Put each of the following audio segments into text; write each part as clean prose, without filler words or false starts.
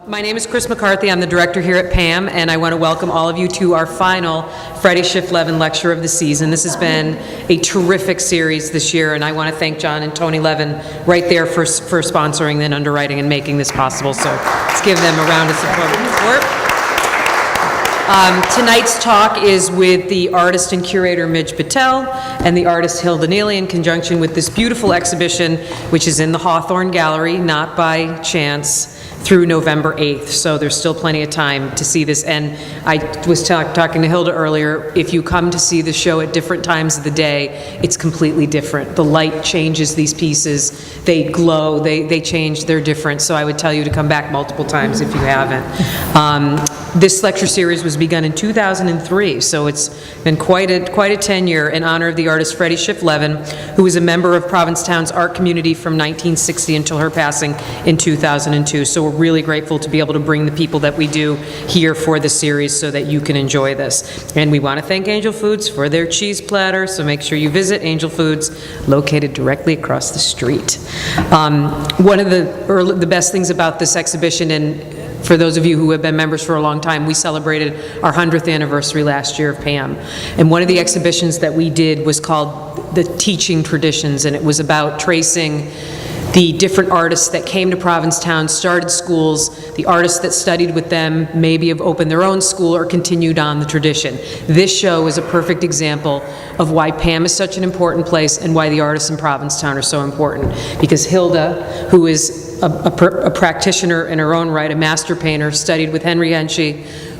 My name is Chris McCarthy. I'm the director here at PAAM, and I want to welcome all of you to our final Fredi, Schiff, Levin lecture of the season. This has been a terrific series this year, and I want to thank John and Tony Levin right there for sponsoring and underwriting and making this possible. So let's give them a round of support. Tonight's talk is with the artist and curator Midge Battelle and the artist Hilda Neily in conjunction with this beautiful exhibition, which is in the Hawthorne Gallery, not by chance, through November 8th, so there's still plenty of time to see this. And I was talking to Hilda earlier, if you come to see the show at different times of the day, it's completely different. The light changes these pieces, they glow, they change, they're different, so I would tell you to come back multiple times if you haven't. This lecture series was begun in 2003, so it's been quite a tenure in honor of the artist Fredi Schiff Levin, who was a member of Provincetown's art community from 1960 until her passing in 2002. So we're really grateful to be able to bring the people that we do here for the series so that you can enjoy this. And we want to thank Angel Foods for their cheese platter, so make sure you visit Angel Foods, located directly across the street. One of the best things about this exhibition, and for those of you who have been members for a long time, we celebrated our 100th anniversary last year of PAAM. And one of the exhibitions that we did was called The Teaching Traditions, and it was about tracing the different artists that came to Provincetown, started schools, the artists that studied with them maybe have opened their own school or continued on the tradition. This show is a perfect example of why PAAM is such an important place and why the artists in Provincetown are so important. Because Hilda, who is a practitioner in her own right, a master painter, studied with Henry Henschel,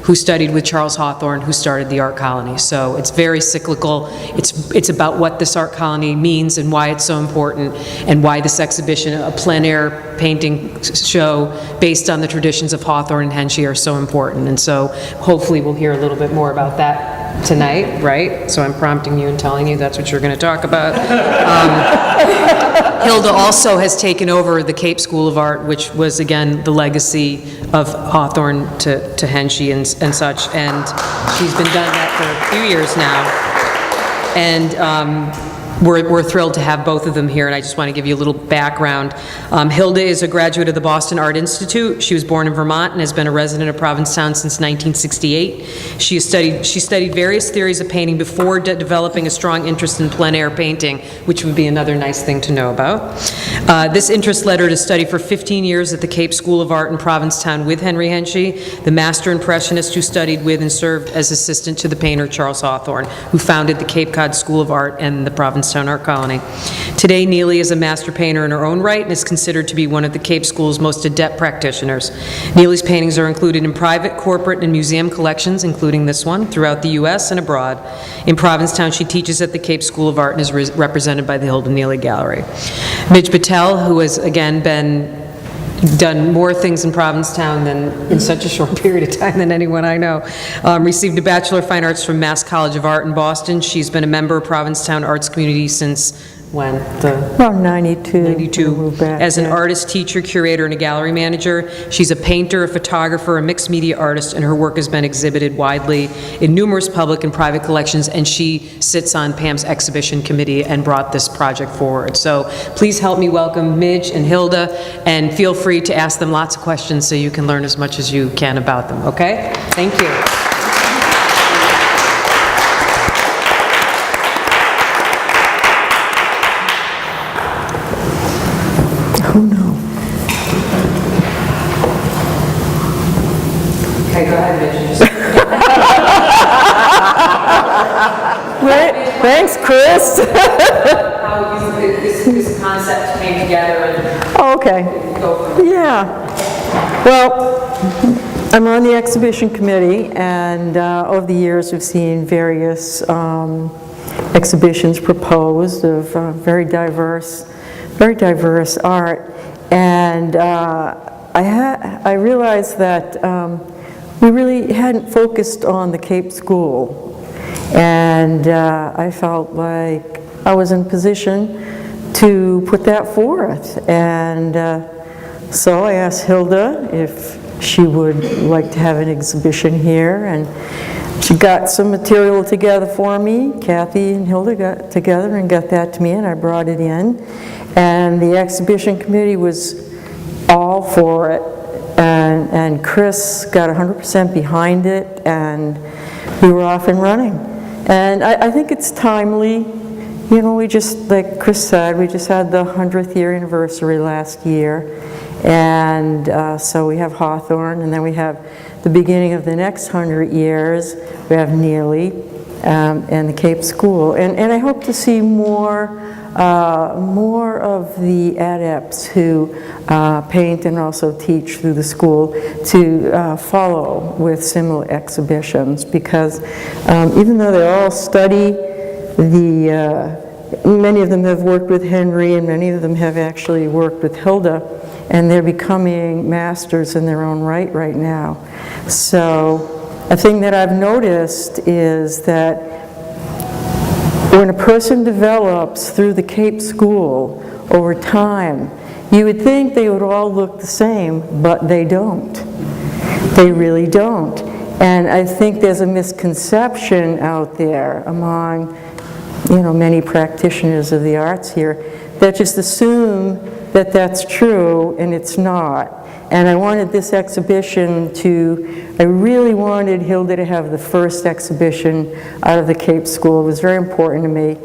who studied with Charles Hawthorne, who started the art colony. So it's very cyclical. It's about what this art colony means and why it's so important, and why this exhibition, a plein air painting show based on the traditions of Hawthorne and Henschel, are so important. And so hopefully we'll hear a little bit more about that tonight, right? So I'm prompting you and telling you that's what you're going to talk about. Hilda also has taken over the Cape School of Art, which was, again, the legacy of Hawthorne to Henschel and such, and she's been done that for a few years now. And we're thrilled to have both of them here, and I just want to give you a little background. Hilda is a graduate of the Boston Art Institute. She was born in Vermont and has been a resident of Provincetown since 1968. She studied various theories of painting before developing a strong interest in plein air painting, which would be another nice thing to know about. This interest led her to study for 15 years at the Cape School of Art in Provincetown with Henry Henschel, the master impressionist who studied with and served as assistant to the painter Charles Hawthorne, who founded the Cape Cod School of Art and the Provincetown Art Colony. Today, Neily is a master painter in her own right and is considered to be one of the Cape School's most adept practitioners. Neely's paintings are included in private, corporate, and museum collections, including this one, throughout the U.S. and abroad. In Provincetown, she teaches at the Cape School of Art and is represented by the Hilda Neily Gallery. Midge Battelle, who has again done more things in Provincetown than in such a short period of time than anyone I know. Received a Bachelor of Fine Arts from Mass College of Art in Boston. She's been a member of Provincetown Arts Community since when? About 92. As an artist, teacher, curator, and a gallery manager. She's a painter, a photographer, a mixed media artist, and her work has been exhibited widely in numerous public and private collections, and she sits on PAAM's exhibition committee and brought this project forward. So please help me welcome Midge and Hilda, and feel free to ask them lots of questions so you can learn as much as you can about them, okay? Thank you. Oh, no. Okay, go ahead, Midge. Thanks, Chris. How this concept came together and Oh, okay. go from Yeah. Well, I'm on the exhibition committee, and over the years we've seen various exhibitions proposed of very diverse art, and I realized that we really hadn't focused on the Cape School, and I felt like I was in a position to put that forth, and so I asked Hilda if she would like to have an exhibition here, and she got some material together for me. Kathy and Hilda got together and got that to me, and I brought it in. And the exhibition committee was all for it, and and Chris got 100% behind it, and we were off and running. And I think it's timely. You know, we just, like Chris said, we just had the 100th year anniversary last year, and so we have Hawthorne, and then we have the beginning of the next 100 years. We have Neily and the Cape School, and I hope to see more of the adepts who paint and also teach through the school to follow with similar exhibitions, because even though they all study many of them have worked with Henry, and many of them have actually worked with Hilda, and they're becoming masters in their own right now. So a thing that I've noticed is that when a person develops through the Cape School over time, you would think they would all look the same, but they don't. They really don't. And I think there's a misconception out there among, you know, many practitioners of the arts here that just assume that that's true, and it's not. And I wanted this exhibition I really wanted Hilda to have the first exhibition out of the Cape School. It was very important to me.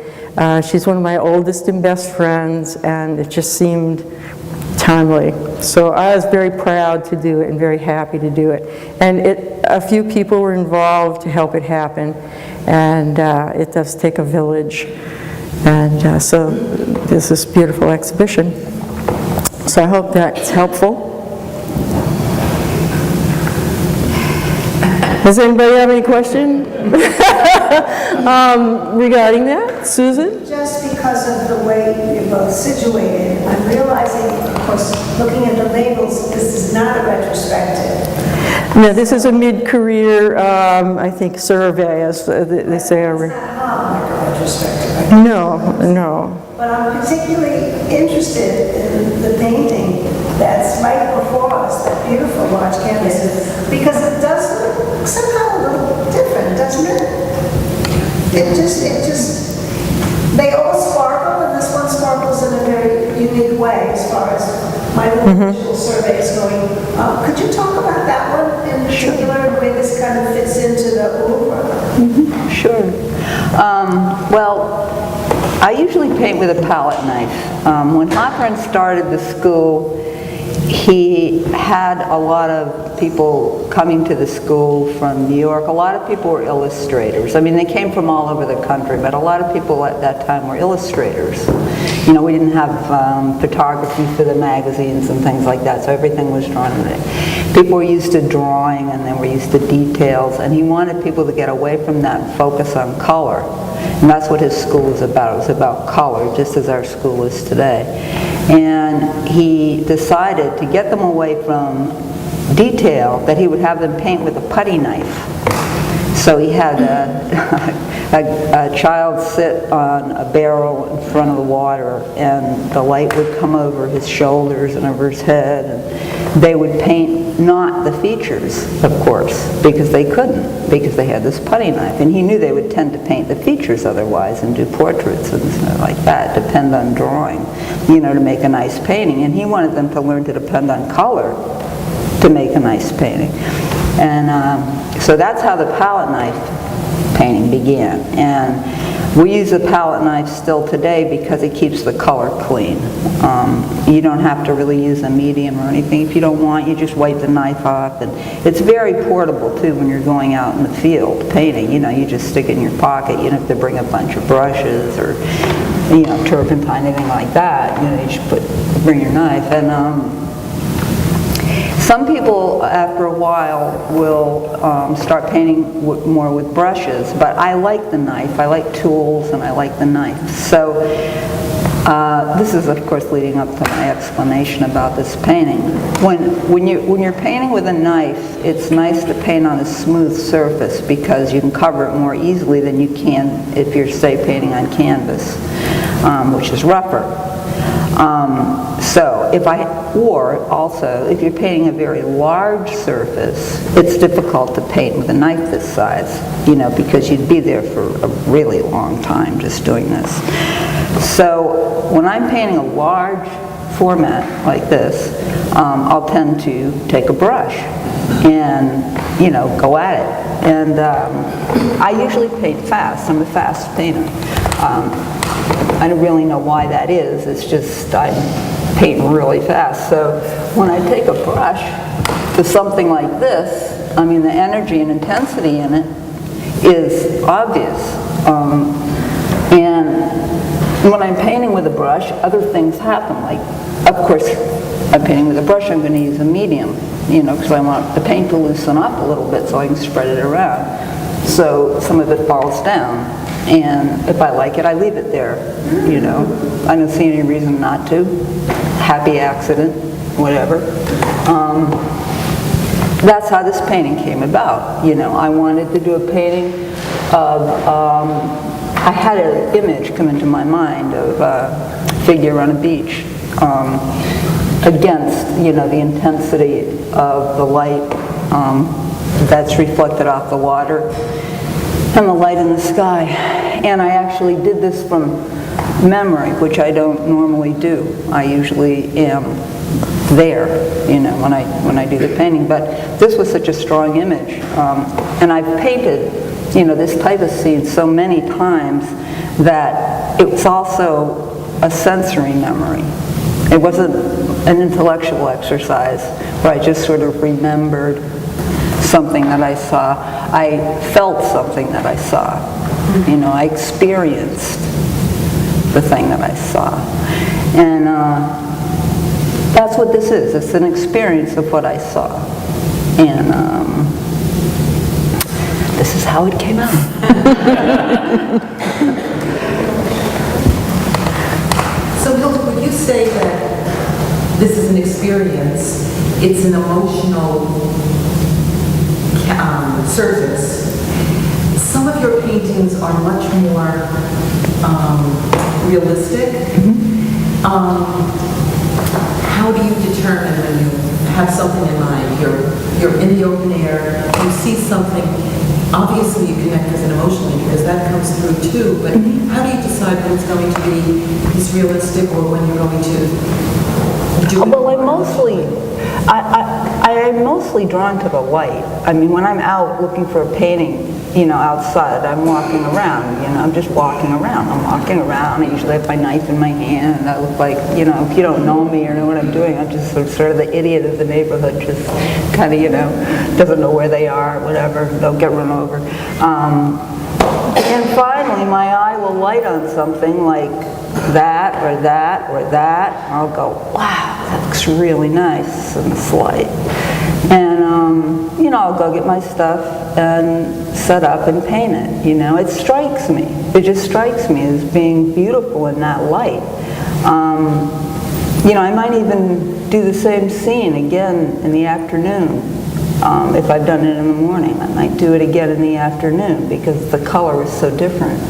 She's one of my oldest and best friends, and it just seemed timely. So I was very proud to do it and very happy to do it. And a few people were involved to help it happen, and it does take a village. And so there's this beautiful exhibition. So I hope that's helpful. Does anybody have any question regarding that? Susan? Just because of the way you're both situated, I'm realizing, of course, looking at the labels, this is not a retrospective. No, this is a mid-career, I think, survey, as they say. It's not like a retrospective. No. But I'm particularly interested in the painting that's right before us, that beautiful large canvas, because it does look somehow a little different, doesn't it? It just, they all sparkle, and this one sparkles in a very unique way as far as my little visual survey is going. Could you talk about that one in particular, and the way this kind of fits into the oeuvre? Sure. Well, I usually paint with a palette knife. When Hawthorne started the school, he had a lot of people coming to the school from New York. A lot of people were illustrators. I mean, they came from all over the country, but a lot of people at that time were illustrators. You know, we didn't have photography for the magazines and things like that, so everything was drawn in it. People were used to drawing, and they were used to details, and he wanted people to get away from that and focus on color. And that's what his school was about. It was about color, just as our school is today. And he decided to get them away from detail, that he would have them paint with a putty knife. So he had a child sit on a barrel in front of the water, and the light would come over his shoulders and over his head, and they would paint not the features, of course, because they couldn't, because they had this putty knife. And he knew they would tend to paint the features otherwise and do portraits and stuff like that, depend on drawing, you know, to make a nice painting. And he wanted them to learn to depend on color to make a nice painting. And so that's how the palette knife painting began. And we use the palette knife still today because it keeps the color clean. You don't have to really use a medium or anything. If you don't want, you just wipe the knife off. And it's very portable too when you're going out in the field painting. You know, you just stick it in your pocket. You don't have to bring a bunch of brushes or, you know, turpentine, anything like that. You know, you just bring your knife. And some people, after a while, will start painting more with brushes, but I like the knife. I like tools, and I like the knife. So this is, of course, leading up to my explanation about this painting. When you're painting with a knife, it's nice to paint on a smooth surface because you can cover it more easily than you can if you're, say, painting on canvas, which is rougher. Or also, if you're painting a very large surface, it's difficult to paint with a knife this size, you know, because you'd be there for a really long time just doing this. So when I'm painting a large format like this, I'll tend to take a brush and, go at it. And I usually paint fast. I'm a fast painter. I don't really know why that is. It's just I paint really fast. So when I take a brush to something like this, I mean, the energy and intensity in it is obvious. And when I'm painting with a brush, other things happen. Like, of course, I'm painting with a brush, I'm going to use a medium, because I want the paint to loosen up a little bit so I can spread it around. So some of it falls down. And if I like it, I leave it there, I don't see any reason not to. Happy accident, whatever. That's how this painting came about. I wanted to do a painting of, I had an image come into my mind of a figure on a beach against, the intensity of the light that's reflected off the water and the light in the sky. And I actually did this from memory, which I don't normally do. I usually am there, when I do the painting. But this was such a strong image. And I've painted, this type of scene so many times that it was also a sensory memory. It wasn't an intellectual exercise where I just sort of remembered something that I saw. I felt something that I saw. I experienced the thing that I saw. And that's what this is. It's an experience of what I saw. And this is how it came out. So Hilda, would you say that this is an experience, it's an emotional surface? Some of your paintings are much more realistic. How do you determine when you have something in mind? You're in the open air, you see something, obviously you connect with it emotionally because that comes through too, but how do you decide when it's going to be this realistic or when you're going to do it? Well, I'm mostly drawn to the light. I mean, when I'm out looking for a painting, outside, I'm walking around, I'm just walking around. I'm walking around, I usually have my knife in my hand, and I look like, if you don't know me or know what I'm doing, I'm just sort of the idiot of the neighborhood, just kind of, doesn't know where they are, whatever, they'll get run over. And finally, my eye will light on something like that or that or that, and I'll go, wow, that looks really nice in this light. And, I'll go get my stuff and set up and paint it, It strikes me. It just strikes me as being beautiful in that light. I might even do the same scene again in the afternoon. If I've done it in the morning, I might do it again in the afternoon because the color is so different,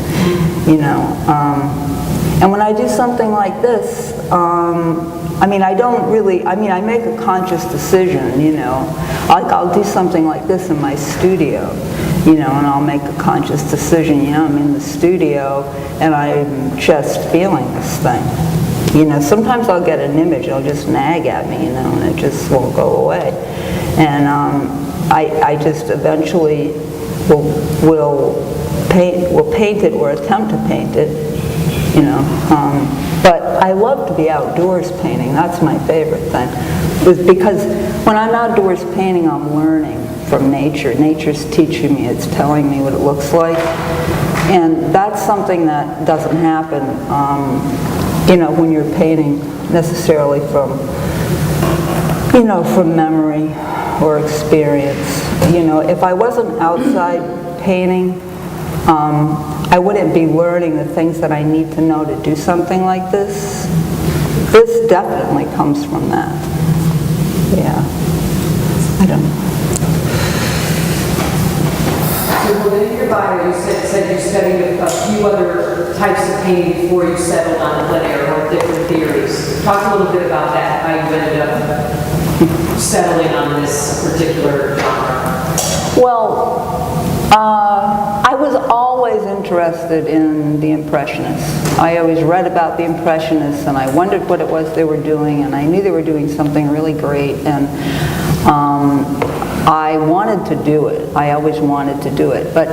And when I do something like this, I make a conscious decision, Like I'll do something like this in my studio, and I'll make a conscious decision, I'm in the studio and I'm just feeling this thing. Sometimes I'll get an image, it'll just nag at me, and it just won't go away. And I just eventually will paint it or attempt to paint it, But I love to be outdoors painting. That's my favorite thing. Because when I'm outdoors painting, I'm learning from nature. Nature's teaching me. It's telling me what it looks like. And that's something that doesn't happen, when you're painting necessarily from memory or experience. If I wasn't outside painting, I wouldn't be learning the things that I need to know to do something like this. This definitely comes from that. Yeah. I don't know. So within your bio, you said you studied a few other types of painting before you settled on plein air or different theories. Talk a little bit about that, how you ended up settling on this particular genre. Well, I was always interested in the Impressionists. I always read about the Impressionists, and I wondered what it was they were doing, and I knew they were doing something really great, and I wanted to do it. I always wanted to do it. But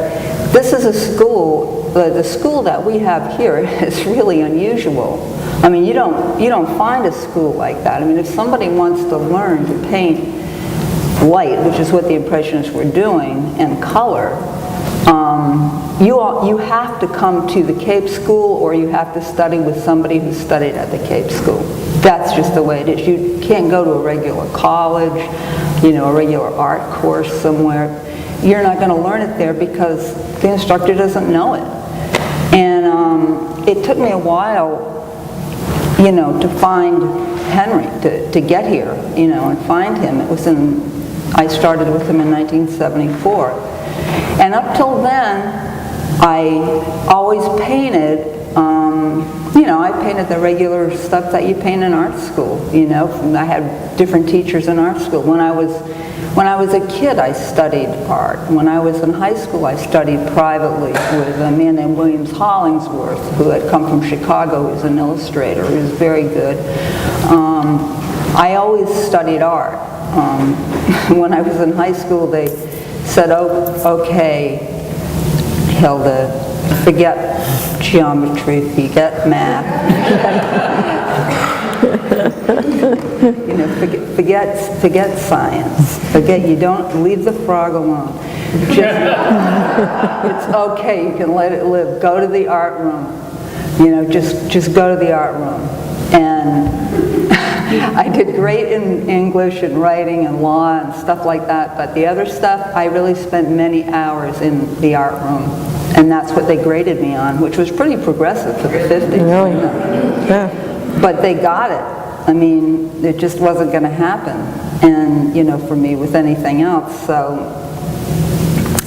this is a school, the school that we have here is really unusual. I mean, you don't find a school like that. I mean, if somebody wants to learn to paint light, which is what the Impressionists were doing, and color, you have to come to the Cape School, or you have to study with somebody who studied at the Cape School. That's just the way it is. You can't go to a regular college, a regular art course somewhere. You're not going to learn it there because the instructor doesn't know it. And it took me a while, to find Henry, to get here, and find him. I started with him in 1974. And up till then, I always painted, I painted the regular stuff that you paint in art school, I had different teachers in art school. When I was a kid, I studied art. When I was in high school, I studied privately with a man named Williams Hollingsworth, who had come from Chicago. He was an illustrator. He was very good. I always studied art. When I was in high school, they said, "Oh, okay, Hilda, forget geometry, forget math, forget science, you don't leave the frog alone. It's okay, you can let it live. Go to the art room, just go to the art room." And I did great in English and writing and law and stuff like that, but the other stuff, I really spent many hours in the art room. And that's what they graded me on, which was pretty progressive for the 50s. Really? Yeah. But they got it. I mean, it just wasn't going to happen. And, for me with anything else. So,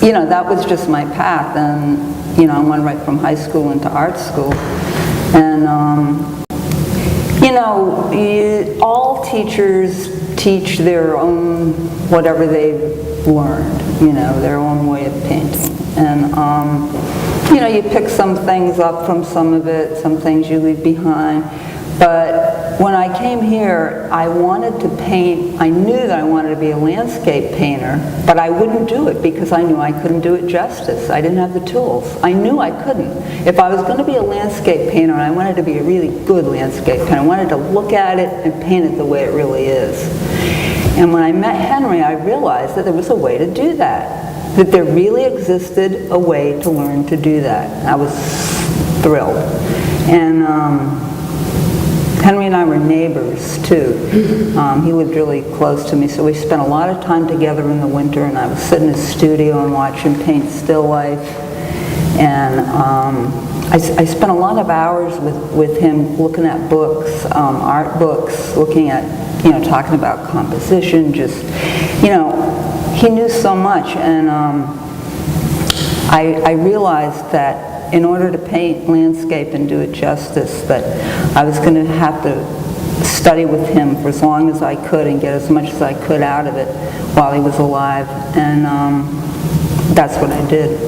that was just my path. And, I went right from high school into art school. And, all teachers teach their own, whatever they've learned, their own way of painting. And, you pick some things up from some of it, some things you leave behind. But when I came here, I wanted to paint. I knew that I wanted to be a landscape painter, but I wouldn't do it because I knew I couldn't do it justice. I didn't have the tools. I knew I couldn't. If I was going to be a landscape painter, and I wanted to be a really good landscape painter, I wanted to look at it and paint it the way it really is. And when I met Henry, I realized that there was a way to do that, that there really existed a way to learn to do that. I was thrilled. And Henry and I were neighbors, too. He lived really close to me, so we spent a lot of time together in the winter, and I would sit in his studio and watch him paint still life. And I spent a lot of hours with him looking at books, art books, looking at, talking about composition, just, he knew so much. And I realized that in order to paint landscape and do it justice, that I was going to have to study with him for as long as I could and get as much as I could out of it while he was alive. And that's what I did.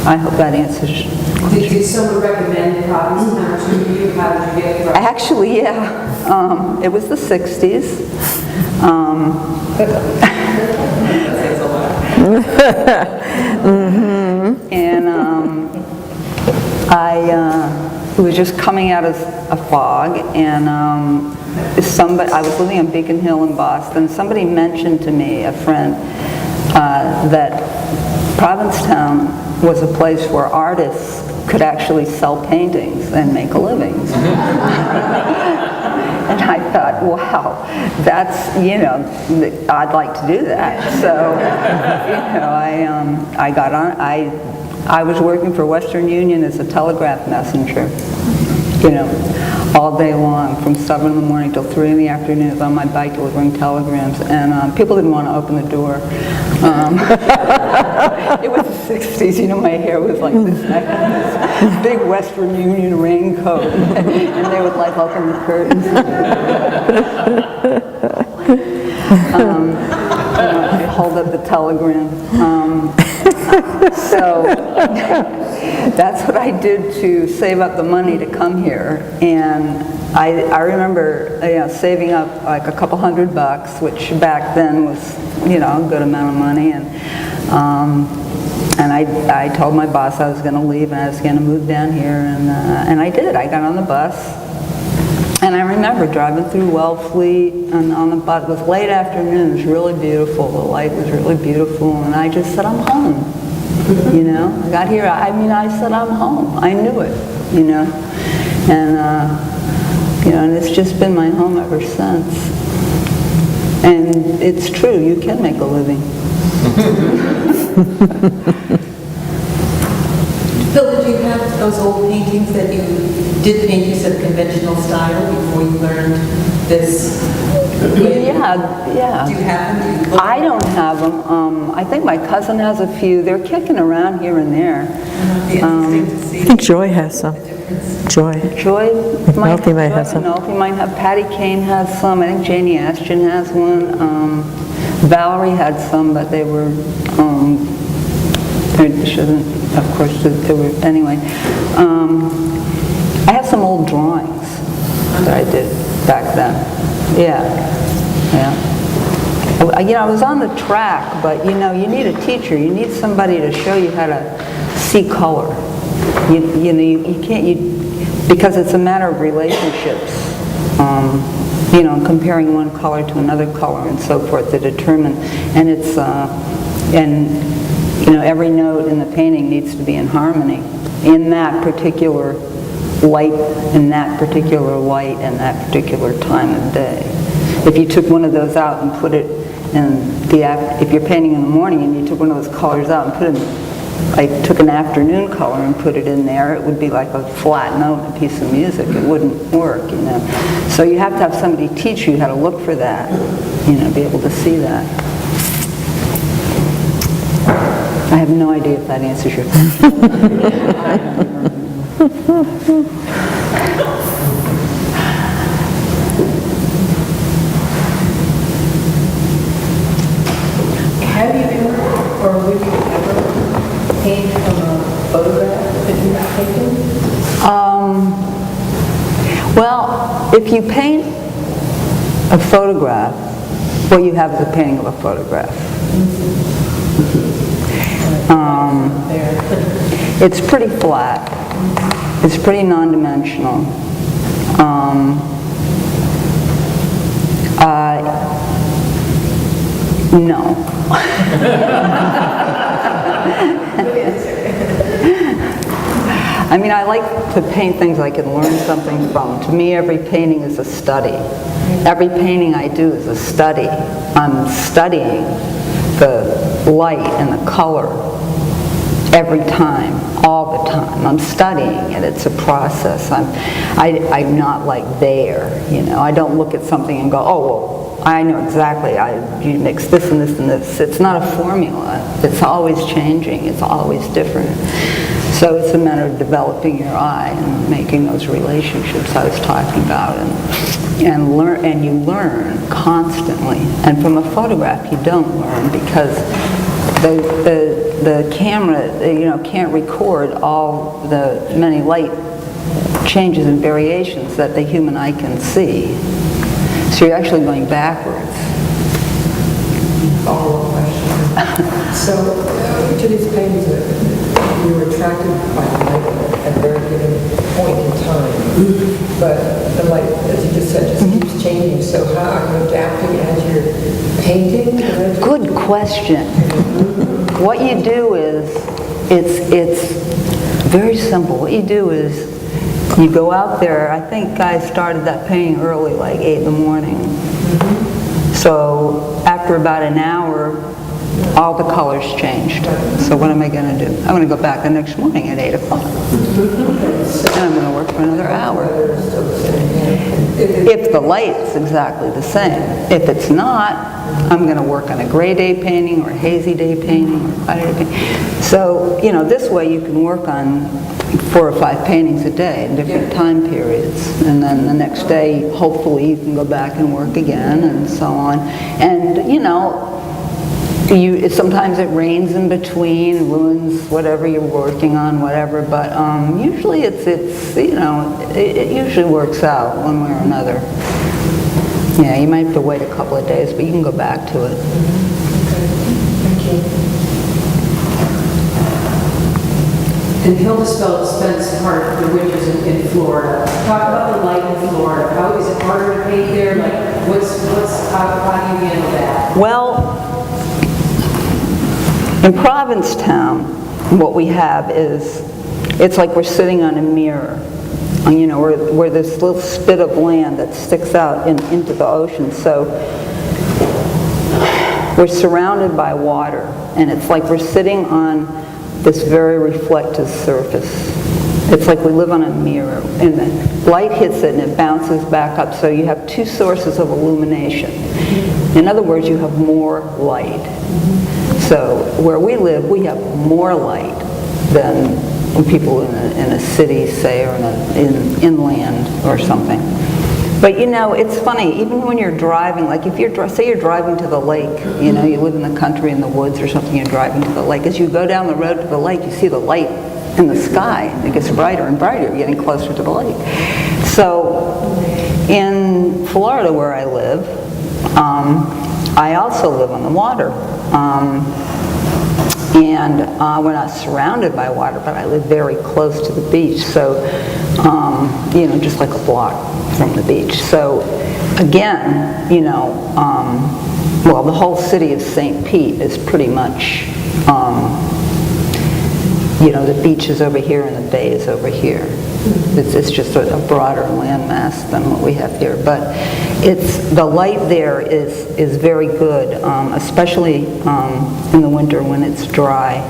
I hope that answers. Did someone recommend Provincetown to you? How did you get from? Actually, yeah. It was the 60s. And it was just coming out of a fog, and I was living on Beacon Hill in Boston. Somebody mentioned to me, a friend, that Provincetown was a place where artists could actually sell paintings and make a living. And I thought, wow, that's, I'd like to do that. So, I got on. I was working for Western Union as a telegraph messenger, all day long, from 7 in the morning till 3 in the afternoon. I was on my bike delivering telegrams, and people didn't want to open the door. It was the 60s, my hair was like this. I had this big Western Union raincoat, and they would open the curtains. hold up the telegram. So that's what I did to save up the money to come here. And I remember saving up like a couple $100, which back then was, a good amount of money. And I told my boss I was going to leave and I was going to move down here, and I did. I got on the bus, and I remember driving through Wellfleet and on the bus. It was late afternoon. It was really beautiful. The light was really beautiful, and I just said, I'm home. I got here. I said I'm home. I knew it. And and it's just been my home ever since. And it's true. You can make a living. Phil, did you have those old paintings that you did paint, you said conventional style, before you learned this? Yeah. Do you have them? Do you look I don't have them. I think my cousin has a few. They're kicking around here and there. It'd be interesting to see I think Joy has some. the difference. Joy Melfi might have some. Melfi might have. Patty Kane has some. I think Janie Ashton has one. Valerie had some, but they were, of course, they were, anyway. I have some old drawings that I did back then. Yeah. I was on the track, but you need a teacher. You need somebody to show you how to see color. You can't, because it's a matter of relationships. Comparing one color to another color and so forth to determine, and it's, every note in the painting needs to be in harmony in that particular light, in that particular light, and that particular time of day. If you took one of those out and put it in if you're painting in the morning and you took one of those colors out and put it in, took an afternoon color and put it in there, it would be like a flat note, a piece of music. It wouldn't work, So you have to have somebody teach you how to look for that, be able to see that. I have no idea if that answers your question. Have you ever, or would you ever paint from a photograph that you have taken? Well, if you paint a photograph, what you have is a painting of a photograph. It's pretty flat. It's pretty non-dimensional. No. I like to paint things I can learn something from. To me, every painting is a study. Every painting I do is a study. I'm studying the light and the color every time, all the time. I'm studying it. It's a process. I'm not like there, I don't look at something and go, oh, well, I know exactly. You mix this and this and this. It's not a formula. It's always changing. It's always different. So it's a matter of developing your eye and making those relationships I was talking about, and you learn constantly. And from a photograph, you don't learn because the camera, can't record all the many light changes and variations that the human eye can see. So you're actually going backwards. Follow-up question. So each of these paintings, you were attracted by the light at a very given point in time. But the light, as you just said, just keeps changing. So how are you adapting as you're painting? Good question. What you do is, it's very simple. What you do is, you go out there. I think I started that painting early, like 8 in the morning. So after about an hour, all the colors changed. So what am I going to do? I'm going to go back the next morning at 8 o'clock. And I'm going to work for another hour. If the light's exactly the same. If it's not, I'm going to work on a gray day painting or a hazy day painting or cloudy day painting. So, this way you can work on 4 or 5 paintings a day in different time periods. And then the next day, hopefully, you can go back and work again and so on. And, Sometimes it rains in between, ruins whatever you're working on, whatever, but usually it usually works out one way or another. Yeah, you might have to wait a couple of days, but you can go back to it. Thank you. And Hilda spends part of the winters in Florida. Talk about the light in Florida. How is it harder to paint there? Like, how do you handle that? Well, in Provincetown, what we have is, it's like we're sitting on a mirror. We're this little spit of land that sticks out into the ocean. So we're surrounded by water, and it's like we're sitting on this very reflective surface. It's like we live on a mirror, and the light hits it and it bounces back up, so you have two sources of illumination. In other words, you have more light. So where we live, we have more light than people in a city, say, or in inland or something. But it's funny, even when you're driving, like if say you're driving to the lake, you live in the country in the woods or something, you're driving to the lake. As you go down the road to the lake, you see the light in the sky. It gets brighter and brighter, you're getting closer to the lake. So in Florida, where I live, I also live on the water. And we're not surrounded by water, but I live very close to the beach, so, just like a block from the beach. So, again, the whole city of St. Pete is pretty much, the beach is over here and the bay is over here. It's just a broader landmass than what we have here, but the light there is very good, especially in the winter when it's dry.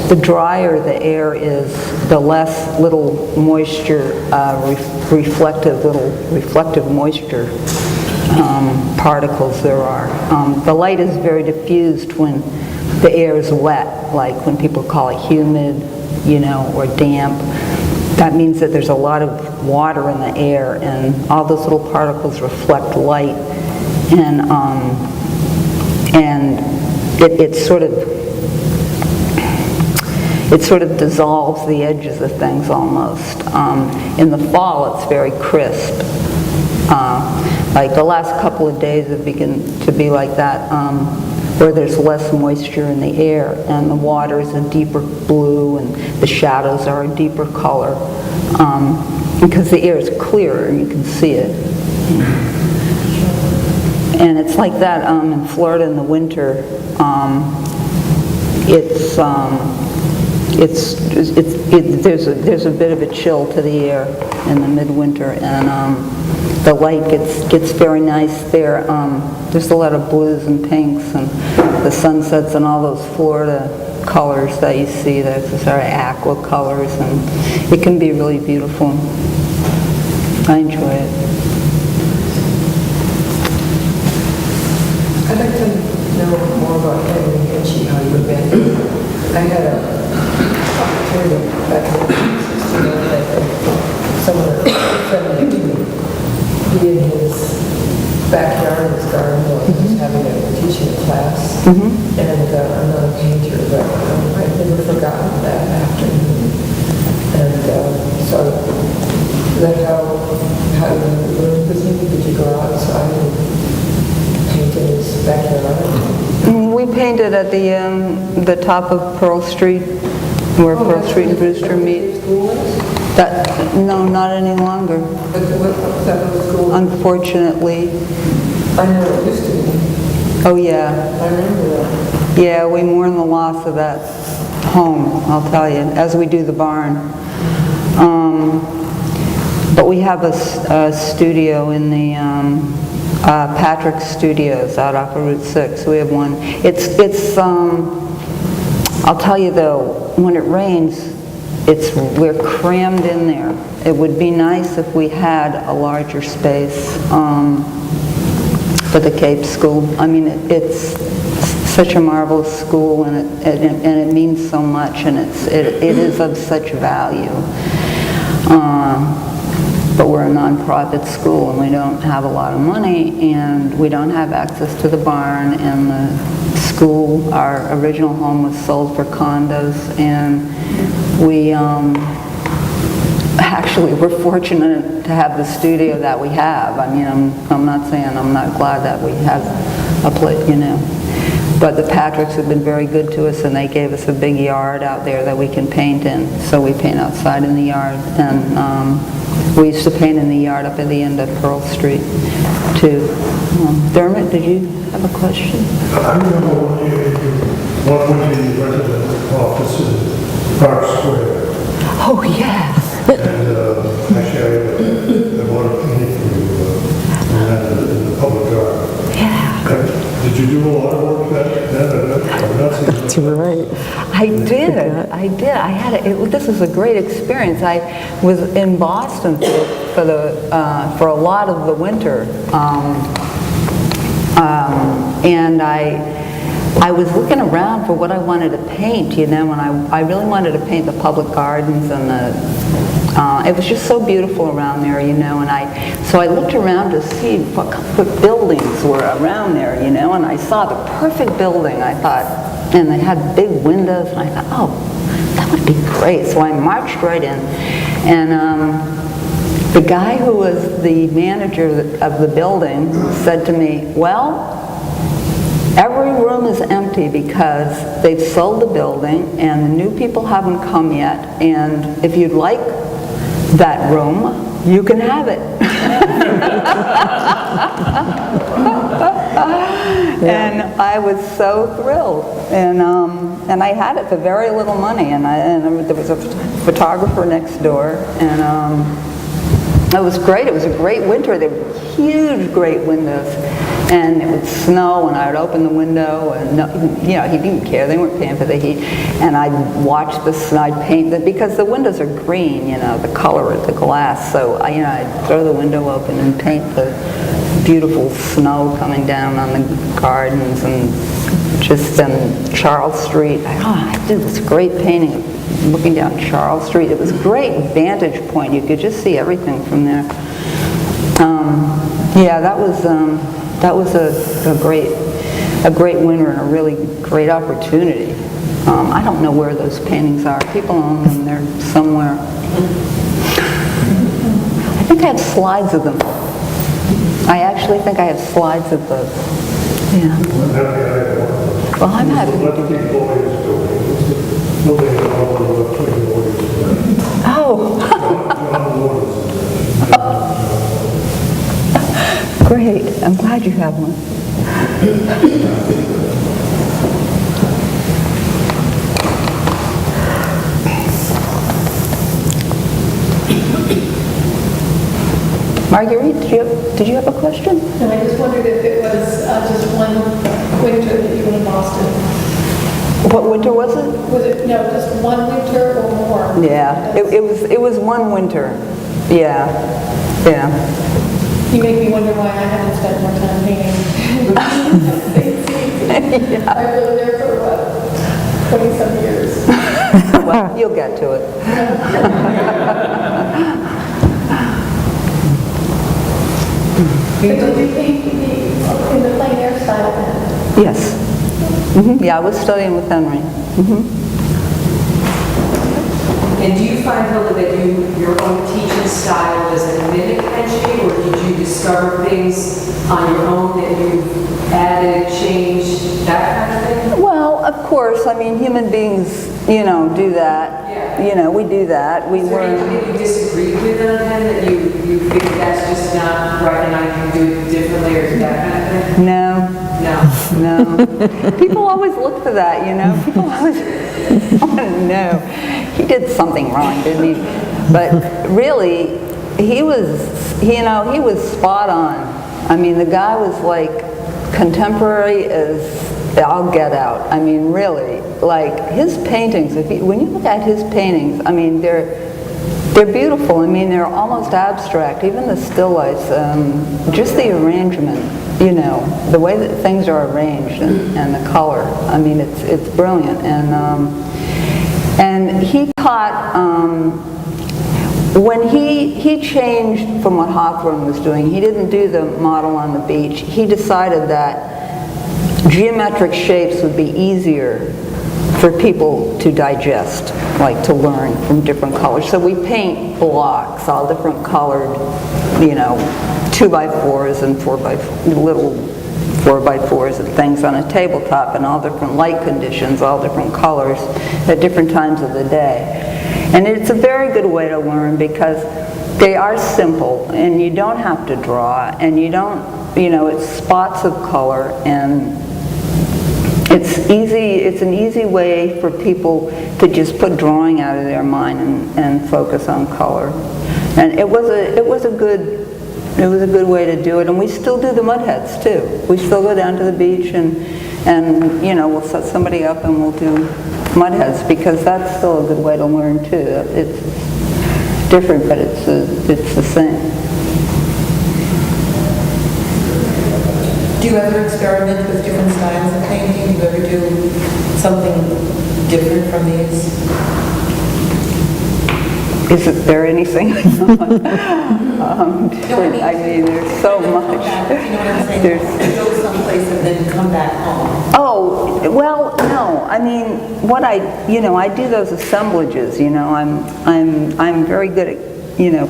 The drier the air is, the less little moisture, reflective moisture particles there are. The light is very diffused when the air is wet, like when people call it humid, or damp. That means that there's a lot of water in the air, and all those little particles reflect light, and it sort of dissolves the edges of things almost. In the fall, it's very crisp. Like the last couple of days have begun to be like that, where there's less moisture in the air, and the water is a deeper blue, and the shadows are a deeper color, because the air is clearer and you can see it. And it's like that in Florida in the winter. There's a bit of a chill to the air in the midwinter, and the light gets very nice there. There's a lot of blues and pinks and the sunsets and all those Florida colors that you see. There's sort of aqua colors, and it can be really beautiful. I enjoy it. I'd like to know more about Henry Hitchie, how you been. I had a opportunity back in 1969, I think, someone friendly to me. He in his backyard, his garden, was having teaching a class, and I'm not a painter, but I've never forgotten that afternoon. And so, is that how you learned with him? Did you go outside and paint in his backyard? We painted at the top of Pearl Street, where Pearl Street and Brewster meet. No, not any longer. That was cool. Unfortunately. I know it used to be. Oh yeah. I remember that. Yeah, we mourn the loss of that home, I'll tell you, as we do the barn. But we have a studio in the Patrick Studios out off of Route 6. We have one. It's I'll tell you though, when it rains, we're crammed in there. It would be nice if we had a larger space for the Cape School. I mean, it's such a marvelous school, and it means so much, and it is of such value. but we're a nonprofit school and we don't have a lot of money and we don't have access to the barn, and the school, our original home, was sold for condos, and we actually we're fortunate to have the studio that we have. I mean, I'm not saying I'm not glad that we have a place, you know. But the Patricks have been very good to us, and they gave us a big yard out there that we can paint in. So we paint outside in the yard, and we used to paint in the yard up at the end of Pearl Street, too. Dermot, did you have a question? I remember one year you rented the office in Park Square. Oh, yeah. And actually, I bought a painting for you in the public garden. Yeah. Did you do a lot of work then? That's right. I did. I had this is a great experience. I was in Boston for a lot of the winter, and I was looking around for what I wanted to paint, you know, and I really wanted to paint the public gardens, and it was just so beautiful around there, you know, and so I looked around to see what buildings were around there, you know, and I saw the perfect building, I thought, and they had big windows, and I thought, oh, that would be great. So I marched right in, and the guy who was the manager of the building said to me, well, every room is empty because they've sold the building and the new people haven't come yet, and if you'd like that room, you can have it. And I was so thrilled, and I had it for very little money, and there was a photographer next door, and it was great. It was a great winter. There were huge, great windows, and it would snow, and I would open the window, and you know, he didn't care. They weren't paying for the heat, and I'd watch the snow. I'd paint it because the windows are green, you know, the color of the glass. So I'd throw the window open and paint the beautiful snow coming down on the gardens, and just Charles Street. I did this great painting looking down Charles Street. It was a great vantage point. You could just see everything from there. Yeah, that was a great winter and a really great opportunity. I don't know where those paintings are. People own them. They're somewhere. I think I have slides of them. I actually think I have slides of those. Yeah. Well, I'm happy to do that. Oh. Great. I'm glad you have one. Marguerite, did you have a question? No, I just wondered if it was just one winter that you were in Boston. What winter was it? Was it, no, just one winter or more? Yeah, it was one winter. Yeah. You make me wonder why I haven't spent more time painting. Yeah. I've lived there for, 20-some years. Well, you'll get to it. But did you paint in the plein air style then? Yes. Yeah, I was studying with Henry. And do you find, Hilda, that your own teaching style does it mimic Henry, or did you discover things on your own that you've added, changed, that kind of thing? Well, of course, I mean, human beings, you know, do that. Yeah. You know, we do that. We Is there learn. anything you disagreed with on him that you think that's just not right and I can do it differently, or that kind of thing? No. No. People always look for that, you know. People always want to know. He did something wrong, didn't he? But really, he was spot on. I mean, the guy was like contemporary as all get out. I mean, really, like his paintings. When you look at his paintings, I mean, they're beautiful. I mean, they're almost abstract. Even the still lifes, just the arrangement. You know, the way that things are arranged and the color. I mean, it's brilliant. And he taught. when he changed from what Hawthorne was doing, he didn't do the model on the beach. He decided that geometric shapes would be easier for people to digest, like to learn from different colors. So we paint blocks, all different colored, 2x4s and little 4x4s and things on a tabletop, and all different light conditions, all different colors at different times of the day. And it's a very good way to learn because they are simple and you don't have to draw, and you don't, it's spots of color, and it's an easy way for people to just put drawing out of their mind and focus on color. And it was a good way to do it, and we still do the mud heads too. We still go down to the beach and we'll set somebody up and we'll do mud heads, because that's still a good way to learn too. It's different, but it's the same. Do you ever experiment with different styles of painting? Do you ever do something different from these? Isn't there anything? Different? I mean, there's so much. You know what I'm saying? Go someplace and then come back home. Oh, well, no. I mean, I do those assemblages. I'm very good at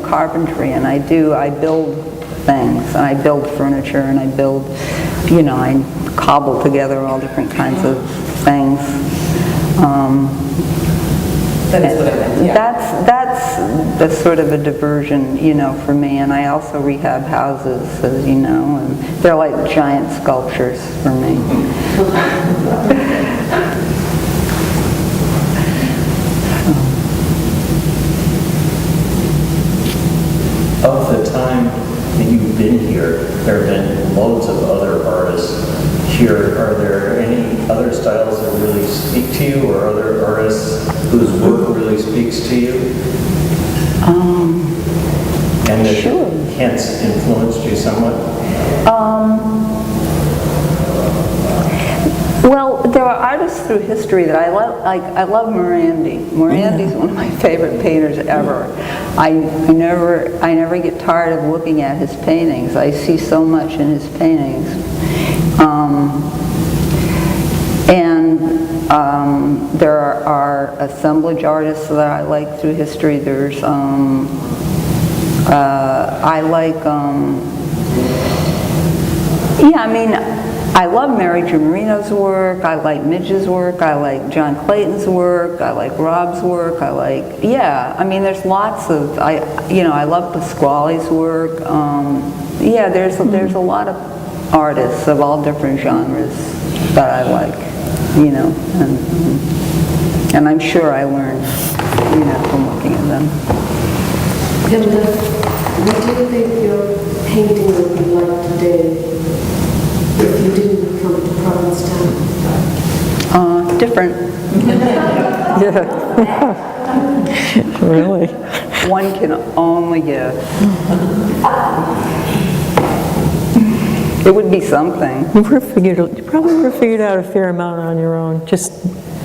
carpentry, and I build things, and I build furniture, and I build, I cobble together all different kinds of things. That is what I meant, yeah. That's sort of a diversion, for me. And I also rehab houses, as you know, and they're like giant sculptures for me. Of the time that you've been here, there have been loads of other artists here. Are there any other styles that really speak to you, or other artists whose work really speaks to you? And that Sure. hence influenced you somewhat? Well, there are artists through history that I love. Like, I love Morandi. Morandi's one of my favorite painters ever. I never get tired of looking at his paintings. I see so much in his paintings. There are assemblage artists that I like through history. There's I love Mary Jo Marino's work. I like Midge's work. I like John Clayton's work. I like Rob's work. There's lots of, I love Pasquale's work. There's a lot of artists of all different genres that I like, and I'm sure I learned, from looking at them. Hilda, what do you think your painting would be like today if you didn't come to Provincetown? Different. Yeah. Really? One can only guess. It would be something. You probably would have figured out a fair amount on your own, just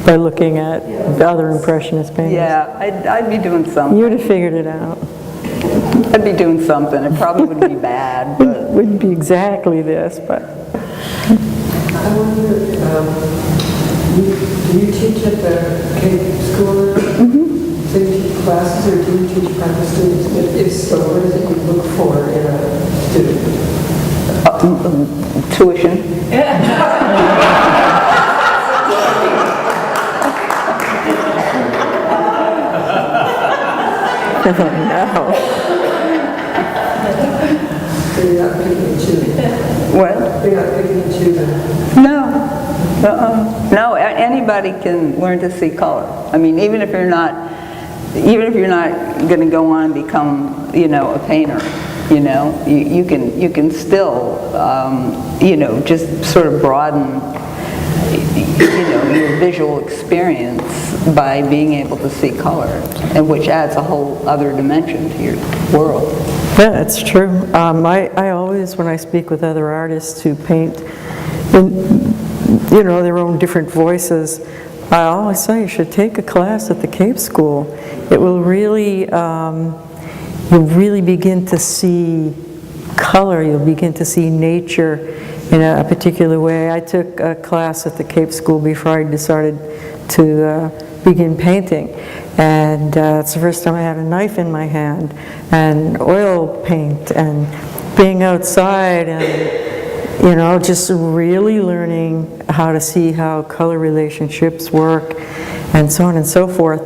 by looking at the other Impressionist paintings. Yeah, I'd be doing something. You would have figured it out. I'd be doing something. It probably wouldn't be bad, It but wouldn't be exactly this, but I wonder, do you teach at the Cape School? Mm-hmm. So you teach classes, or do you teach private students? If so, what is it you look for in a student? tuition. no. So you're not picking and choosing? What? You're not picking and choosing? No. No, anybody can learn to see color. I mean, even if you're not going to go on and become, a painter, you can still, just sort of broaden, your visual experience by being able to see color, and which adds a whole other dimension to your world. Yeah, that's true. I always, when I speak with other artists who paint, their own different voices, I always say you should take a class at the Cape School. It will really you'll really begin to see color, you'll begin to see nature in a particular way. I took a class at the Cape School before I decided to begin painting, and it's the first time I had a knife in my hand, and oil paint, and being outside, and just really learning how to see how color relationships work, and so on and so forth.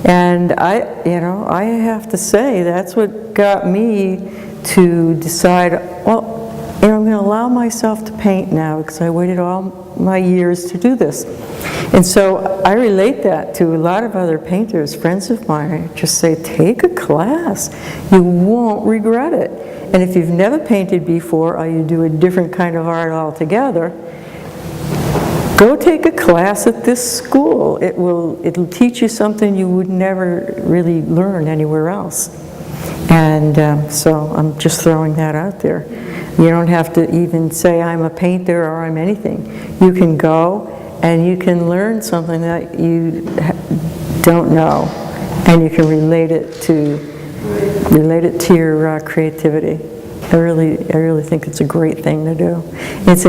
And I have to say, that's what got me to decide, well, I'm going to allow myself to paint now because I waited all my years to do this. And so I relate that to a lot of other painters, friends of mine. I just say, take a class. You won't regret it. And if you've never painted before, or you do a different kind of art altogether, go take a class at this school. It'll teach you something you would never really learn anywhere else. And so I'm just throwing that out there. You don't have to even say I'm a painter or I'm anything. You can go and you can learn something that you don't know, and you can relate it to your creativity. I really think it's a great thing to do. It's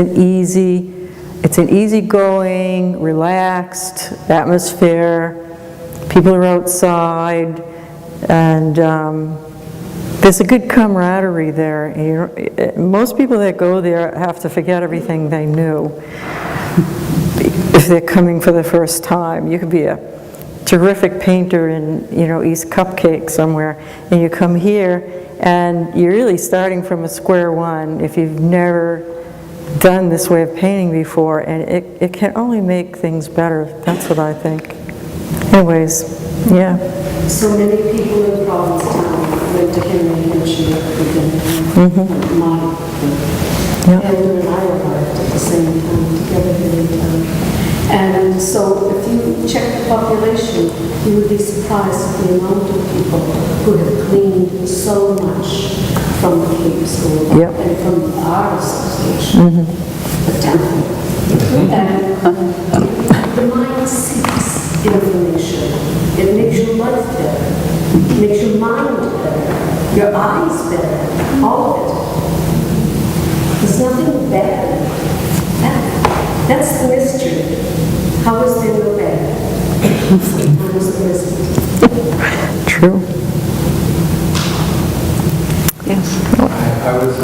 an easygoing, relaxed atmosphere. People are outside, and there's a good camaraderie there. Most people that go there have to forget everything they knew if they're coming for the first time. You could be a terrific painter in East Cupcake somewhere, and you come here and you're really starting from a square one if you've never done this way of painting before, and it can only make things better. That's what I think. Anyways, yeah. So many people in Provincetown went to Henry Henshaw and Mark. Hilda and I arrived at the same time, together here in town. And so if you check the population, you would be surprised at the amount of people who have gleaned so much from the Cape School and from the Art Association, the temple. And the mind seeks information. It makes your life better. It makes your mind better. Your eyes better. All of it. There's nothing bad. That's the mystery. How is there no bad? Sometimes there isn't. True. Yes. I was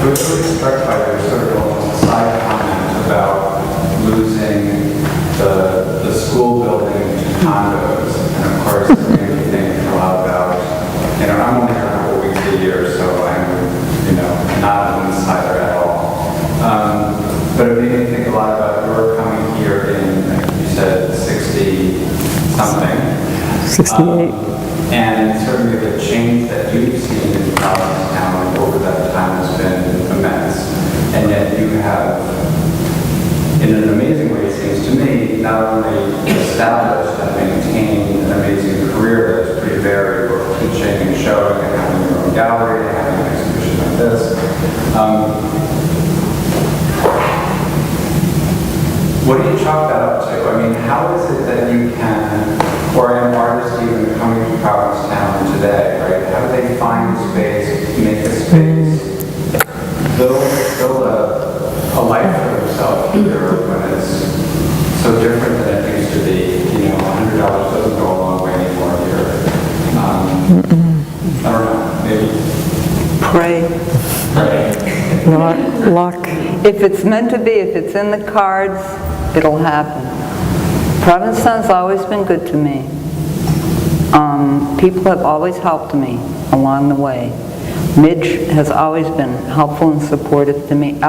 really struck by your sort of almost side comment about losing the school building to condos. And of course, it made me think a lot about, I'm only here a couple weeks a year, so I'm, not an insider at all. But it made me think a lot about your coming here in, you said, 60-something. 68. And certainly the change that you've seen in Provincetown over that time has been immense. And yet you have, in an amazing way, it seems to me, not only established and maintained an amazing career that's pretty varied, both teaching and showing and having your own gallery and having an exhibition like this. What do you chalk that up to? I mean, how is it that you can, or an artist even coming to Provincetown today, right? How do they find space, make a space, build a life for themselves here when it's so different than it used to be? $100 doesn't go a long way anymore here. I don't know, maybe. Pray. Luck. If it's meant to be, if it's in the cards, it'll happen. Provincetown's always been good to me. People have always helped me along the way. Midge has always been helpful and supportive to me.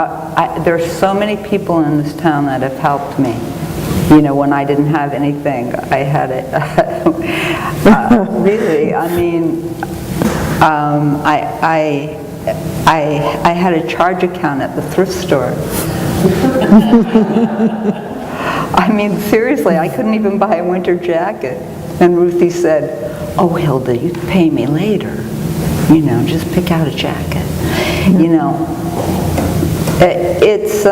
There's so many people in this town that have helped me. When I didn't have anything, I had it. Really, I mean, I had a charge account at the thrift store. I mean, seriously, I couldn't even buy a winter jacket. And Ruthie said, "Oh, Hilda, you pay me later. Just pick out a jacket." It's,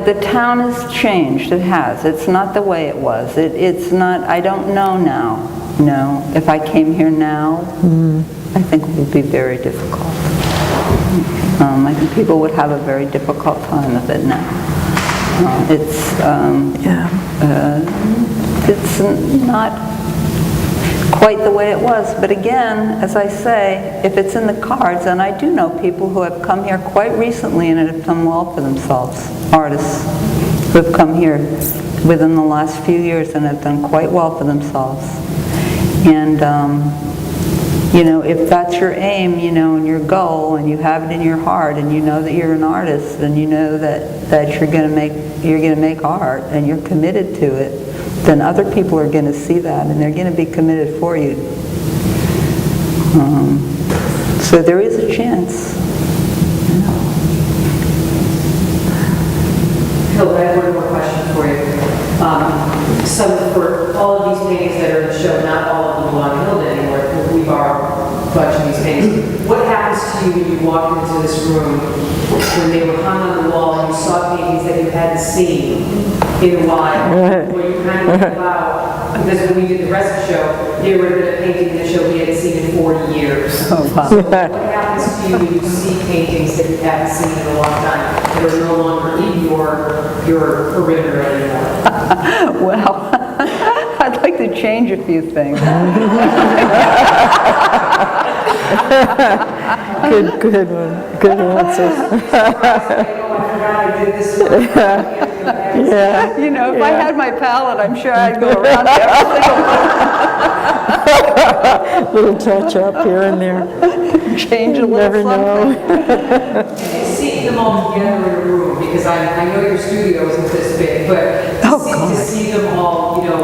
the town has changed. It has. It's not the way it was. It's not, I don't know now. You know, if I came here now, I think it would be very difficult. I think people would have a very difficult time of it now. It's not quite the way it was, but again, as I say, if it's in the cards, and I do know people who have come here quite recently and have done well for themselves, artists who have come here within the last few years and have done quite well for themselves. And you know, if that's your aim, you know, and your goal, and you have it in your heart, and you know that you're an artist, and you know that you're going to make art, and you're committed to it, then other people are going to see that, and they're going to be committed for you. So there is a chance. Hilda, I have one more question for you. For all of these paintings that are in the show, not all of them belong to Hilda anymore. We borrowed a bunch of these paintings. What happens to you when you walk into this room when they were hung on the wall and you saw paintings that you hadn't seen in a while? Where you kind of think about, because when we did the rest of the show, there would have been a painting in the show we hadn't seen in 40 years. So what happens to you when you see paintings that you haven't seen in a long time that are no longer in your perimeter anymore? Well, I'd like to change a few things. Good one. Good answer. Yeah. You know, if I had my palette, I'm sure I'd go around every single Little touch up here and there. change a You never little something. know. Seeing them all together in a room, because I know your studio isn't this big, but to see them all, you know,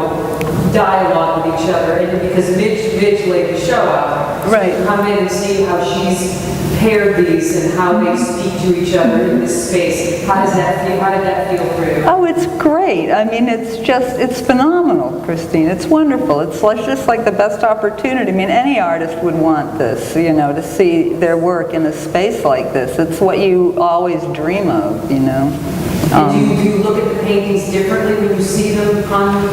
dialogue with each other, and because Midge laid the show out. Right. So come in and see how she's paired these and how they speak to each other in this space. How does that feel? How did that feel for you? Oh, it's great. I mean, it's phenomenal, Christine. It's wonderful. It's just like the best opportunity. I mean, any artist would want this, you know, to see their work in a space like this. It's what you always dream of, you know. And do you look at the paintings differently when you see them on?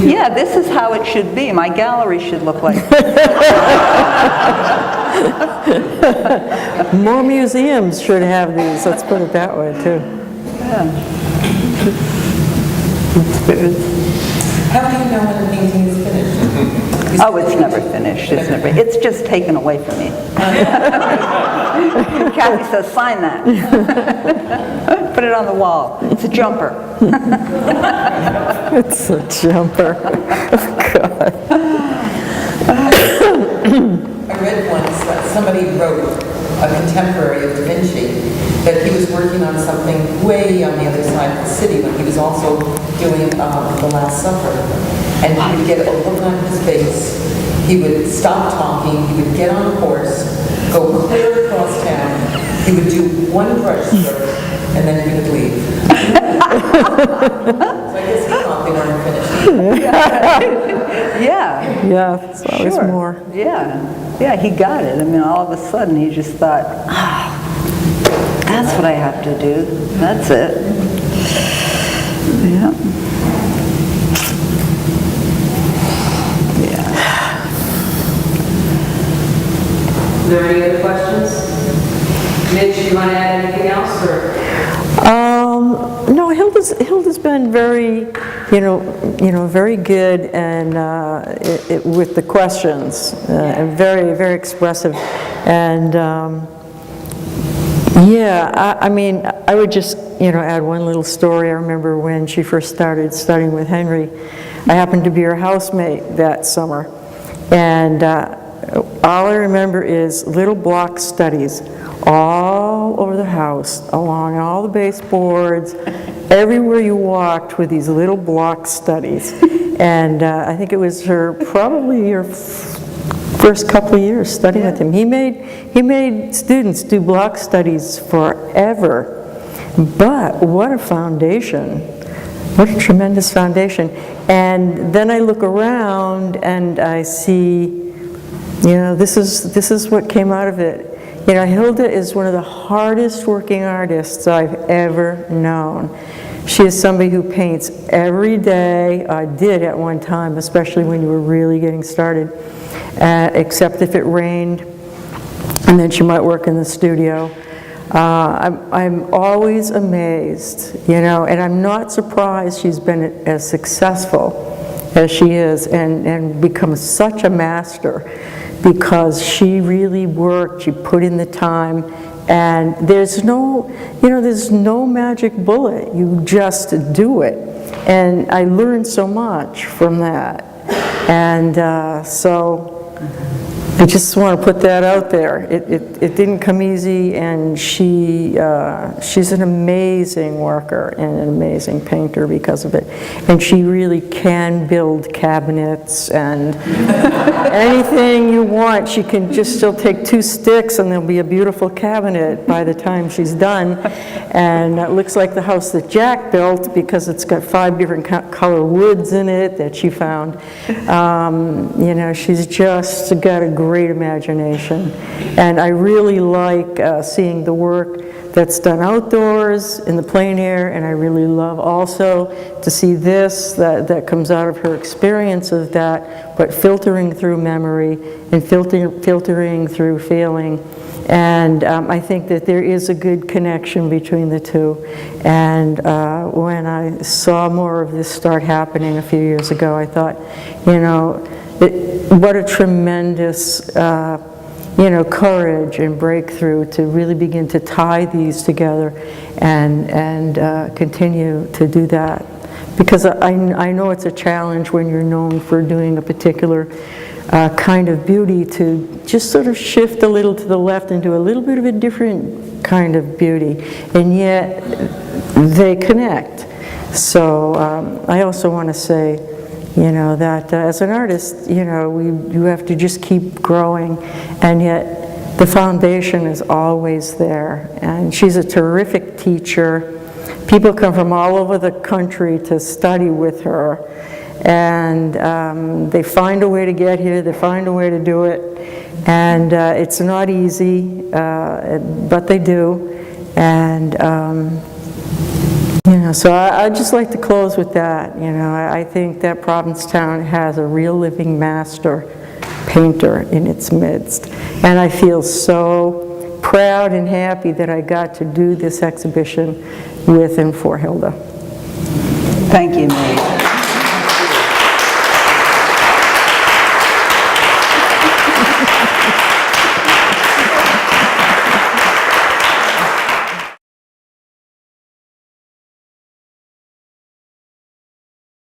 Yeah, this is how it should be. My gallery should look like More museums should have these, let's put it that way, too. Yeah. How do you know when the painting is finished? Oh, it's never finished. It's just taken away from me. Kathy says, sign that. Put it on the wall. It's a jumper. It's a jumper. God. I read once that somebody wrote, a contemporary of Da Vinci, that he was working on something way on the other side of the city when he was also doing The Last Supper. And he would get a look on his face, he would stop talking, he would get on a horse, go clear across town, he would do one brush stroke, and then he would leave. So I guess he thought they weren't finished. Yeah. Yeah, it's always Sure. more. Yeah, he got it. I mean, all of a sudden he just thought, that's what I have to do. That's it. Yeah. Are there any other questions? Mitch, you want to add anything else, or? No, Hilda's been very, very good and with the questions, and very, very expressive. And I mean, I would just, add one little story. I remember when she first started studying with Henry, I happened to be her housemate that summer. And all I remember is little block studies all over the house, along all the baseboards, everywhere you walked with these little block studies. And I think it was probably her first couple of years studying with him. He made students do block studies forever. But what a foundation. What a tremendous foundation. And then I look around and I see, this is what came out of it. Hilda is one of the hardest working artists I've ever known. She is somebody who paints every day, did at one time, especially when you were really getting started, except if it rained, and then she might work in the studio. I'm always amazed, you know, and I'm not surprised she's been as successful as she is and become such a master, because she really worked, she put in the time, and there's no magic bullet. You just do it. And I learned so much from that. And so I just want to put that out there. It didn't come easy, and she's an amazing worker and an amazing painter because of it. And she really can build cabinets and anything you want. She can just still take 2 sticks and there'll be a beautiful cabinet by the time she's done. And it looks like the house that Jack built, because it's got 5 different color woods in it that she found. You know, she's just got a great imagination, and I really like seeing the work that's done outdoors in the plein air, and I really love also to see this that comes out of her experience of that, but filtering through memory and filtering through feeling. And I think that there is a good connection between the two. And when I saw more of this start happening a few years ago, I thought, you know, what a tremendous, you know, courage and breakthrough to really begin to tie these together and continue to do that. Because I know it's a challenge when you're known for doing a particular kind of beauty to just sort of shift a little to the left and do a little bit of a different kind of beauty, and yet they connect. So I also want to say, you know, that as an artist, you know, you have to just keep growing, and yet the foundation is always there. And she's a terrific teacher. People come from all over the country to study with her, and they find a way to get here, they find a way to do it, and it's not easy, but they do. And you know, so I'd just like to close with that. You know, I think that Provincetown has a real living master painter in its midst. And I feel so proud and happy that I got to do this exhibition with and for Hilda. Thank you, Midge.